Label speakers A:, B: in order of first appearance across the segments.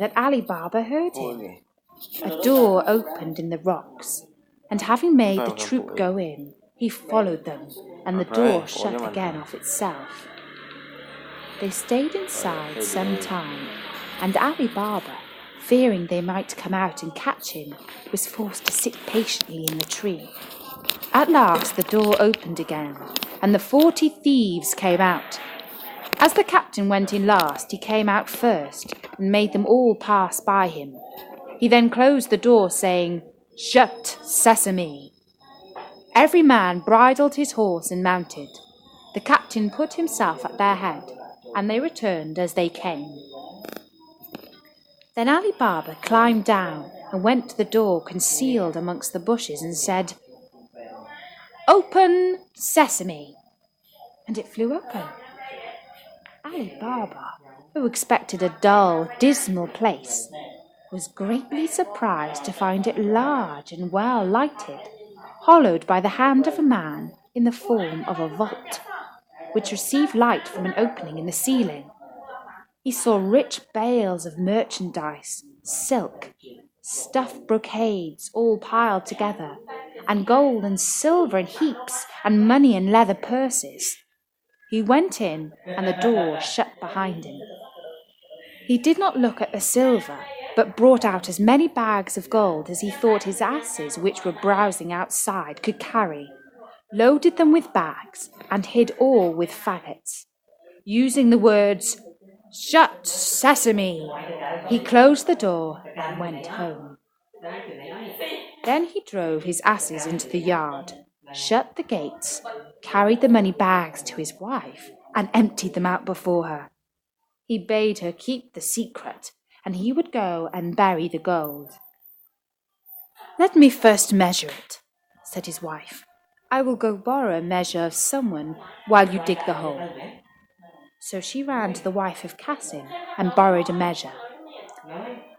A: that Ali Baba heard him. A door opened in the rocks, and having made the troop go in, he followed them, and the door shut again of itself. They stayed inside some time, and Ali Baba, fearing they might come out and catch him, was forced to sit patiently in the tree. At last the door opened again, and the 40 thieves came out. As the captain went in last, he came out first, and made them all pass by him. He then closed the door, saying, "Shut, Sesame!" Every man bridled his horse and mounted. The captain put himself at their head, and they returned as they came. Then Ali Baba climbed down and went to the door concealed amongst the bushes and said, "Open, Sesame!" And it flew open. Ali Baba, who expected a dull, dismal place, was greatly surprised to find it large and well lighted, hollowed by the hand of a man in the form of a vault, which received light from an opening in the ceiling. He saw rich bales of merchandise, silk, stuffed brocades all piled together, and gold and silver in heaps, and money in leather purses. He went in, and the door shut behind him. He did not look at the silver, but brought out as many bags of gold as he thought his asses, which were browsing outside, could carry, loaded them with bags, and hid all with faggots. Using the words, "Shut, Sesame!" he closed the door and went home. Then he drove his asses into the yard, shut the gates, carried the money bags to his wife, and emptied them out before her. He bade her keep the secret, and he would go and bury the gold. "Let me first measure it," said his wife. "I will go borrow a measure of someone while you dig the hole." So she ran to the wife of Cassim and borrowed a measure.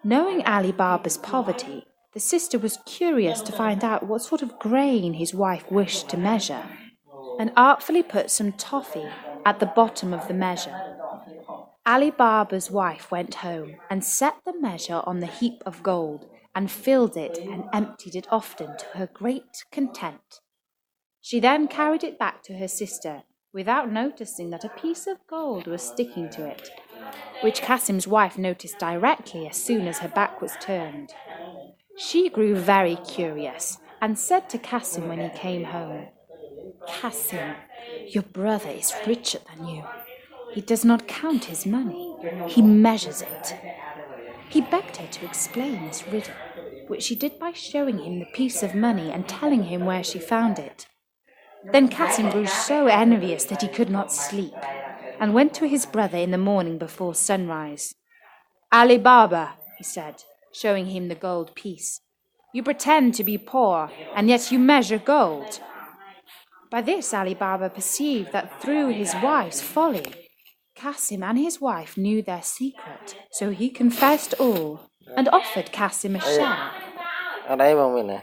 A: Knowing Ali Baba's poverty, the sister was curious to find out what sort of grain his wife wished to measure, and artfully put some toffee at the bottom of the measure. Ali Baba's wife went home and set the measure on the heap of gold and filled it and emptied it often to her great content. She then carried it back to her sister without noticing that a piece of gold was sticking to it, which Cassim's wife noticed directly as soon as her back was turned. She grew very curious and said to Cassim when he came home, "Cassim, your brother is richer than you. He does not count his money, he measures it." He begged her to explain this riddle, which she did by showing him the piece of money and telling him where she found it. Then Cassim grew so envious that he could not sleep, and went to his brother in the morning before sunrise. "Ali Baba," he said, showing him the gold piece, "you pretend to be poor, and yet you measure gold." By this Ali Baba perceived that through his wife's folly, Cassim and his wife knew their secret, so he confessed all, and offered Cassim a share.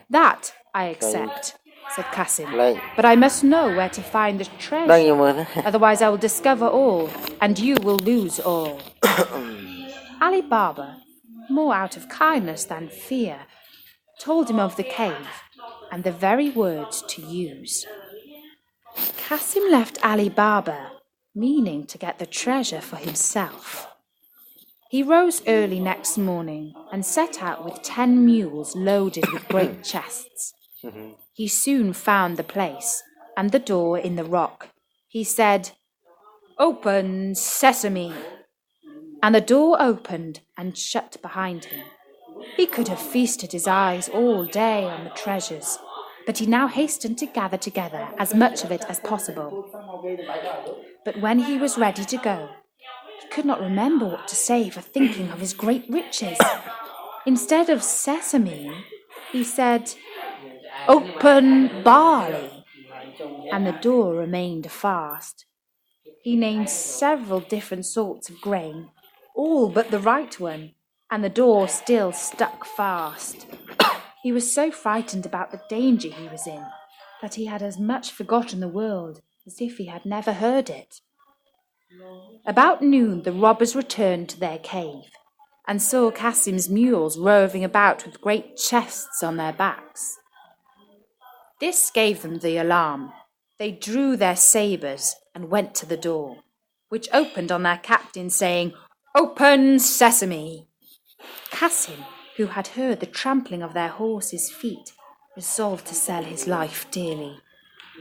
A: "That I accept," said Cassim, "but I must know where to find the treasure, otherwise I will discover all, and you will lose all." Ali Baba, more out of kindness than fear, told him of the cave, and the very words to use. Cassim left Ali Baba, meaning to get the treasure for himself. He rose early next morning and set out with 10 mules loaded with great chests. He soon found the place and the door in the rock. He said, "Open, Sesame!" And the door opened and shut behind him. He could have feasted his eyes all day on the treasures, but he now hastened to gather together as much of it as possible. But when he was ready to go, he could not remember what to say for thinking of his great riches. Instead of Sesame, he said, "Open, barley!" And the door remained fast. He named several different sorts of grain, all but the right one, and the door still stuck fast. He was so frightened about the danger he was in that he had as much forgotten the world as if he had never heard it. About noon the robbers returned to their cave, and saw Kasim's mules roving about with great chests on their backs. This gave them the alarm. They drew their sabres and went to the door, which opened on their captain, saying, "Open, sesame!" Kasim, who had heard the trampling of their horses' feet, resolved to sell his life dearly.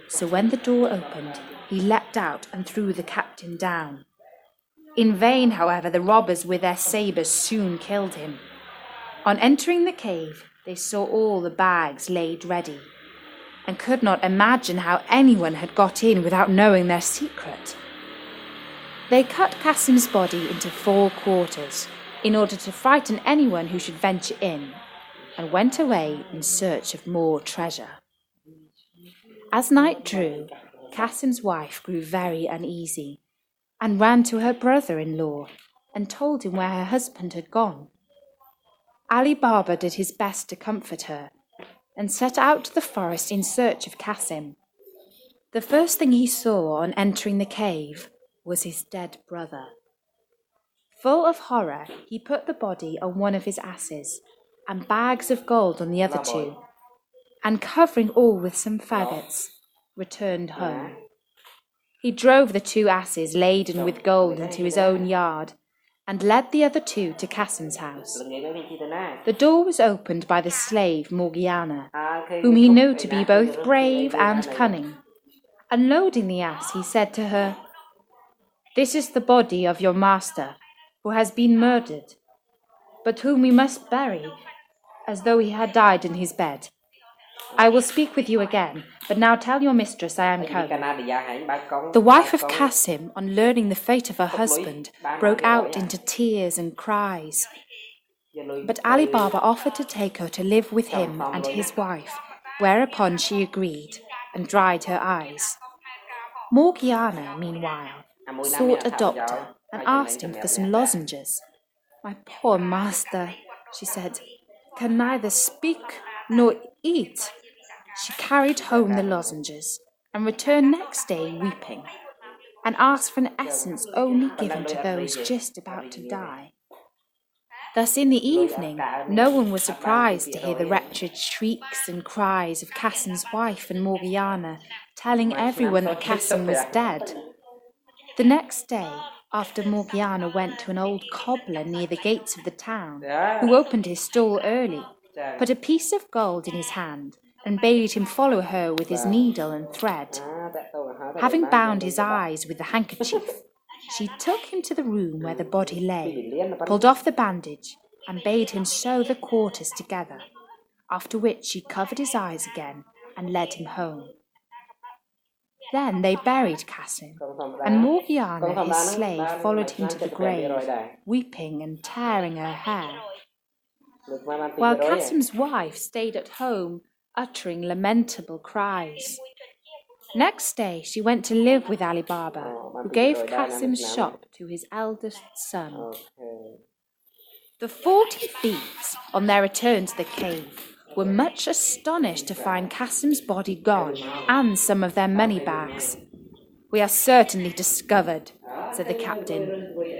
A: So when the door opened, he leapt out and threw the captain down. In vain, however, the robbers with their sabres soon killed him. On entering the cave, they saw all the bags laid ready, and could not imagine how anyone had got in without knowing their secret. They cut Kasim's body into 4 quarters in order to frighten anyone who should venture in, and went away in search of more treasure. As night drew, Kasim's wife grew very uneasy, and ran to her brother-in-law and told him where her husband had gone. Ali Baba did his best to comfort her, and set out to the forest in search of Kasim. The first thing he saw on entering the cave was his dead brother. Full of horror, he put the body on one of his asses, and bags of gold on the other 2, and covering all with some faggots, returned home. He drove the 2 asses laden with gold into his own yard, and led the other 2 to Kasim's house. The door was opened by the slave Morgiana, whom he knew to be both brave and cunning. Unloading the ass, he said to her, "This is the body of your master, who has been murdered, but whom we must bury as though he had died in his bed. I will speak with you again, but now tell your mistress I am come." The wife of Kasim, on learning the fate of her husband, broke out into tears and cries. But Ali Baba offered to take her to live with him and his wife, whereupon she agreed and dried her eyes. Morgiana, meanwhile, sought a doctor and asked him for some lozenges. "My poor master," she said, "can neither speak nor eat." She carried home the lozenges and returned next day weeping, and asked for an essence only given to those just about to die. Thus in the evening, no one was surprised to hear the wretched shrieks and cries of Kasim's wife and Morgiana, telling everyone that Kasim was dead. The next day, after Morgiana went to an old cobbler near the gates of the town, who opened his stall early, put a piece of gold in his hand, and bade him follow her with his needle and thread. Having bound his eyes with the handkerchief, she took him to the room where the body lay, pulled off the bandage, and bade him sew the quarters together, after which she covered his eyes again and led him home. Then they buried Kasim, and Morgiana, his slave, followed him to the grave, weeping and tearing her hair, while Kasim's wife stayed at home, uttering lamentable cries. Next day she went to live with Ali Baba, who gave Kasim's shop to his eldest son. The 40 thieves, on their return to the cave, were much astonished to find Kasim's body gone and some of their money bags. "We are certainly discovered," said the captain,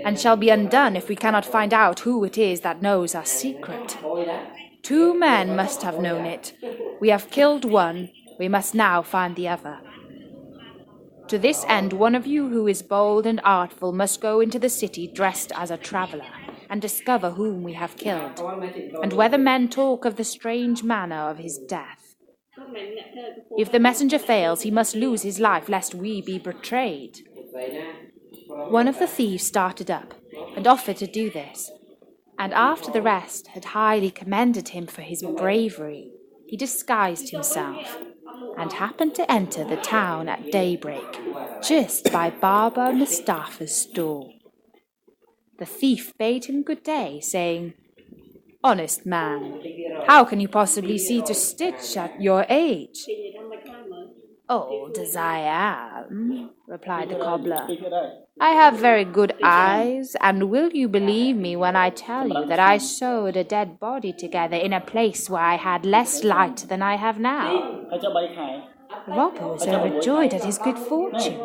A: "and shall be undone if we cannot find out who it is that knows our secret. 2 men must have known it. We have killed one, we must now find the other. To this end, one of you who is bold and artful must go into the city dressed as a traveller, and discover whom we have killed, and whether men talk of the strange manner of his death. If the messenger fails, he must lose his life, lest we be betrayed." One of the thieves started up and offered to do this, and after the rest had highly commended him for his bravery, he disguised himself and happened to enter the town at daybreak, just by Baba Mustafa's store. The thief bade him good day, saying, "Honest man, how can you possibly see to stitch at your age?" "Old as I am," replied the cobbler, "I have very good eyes, and will you believe me when I tell you that I sewed a dead body together in a place where I had less light than I have now?" The robber was overjoyed at his good fortune,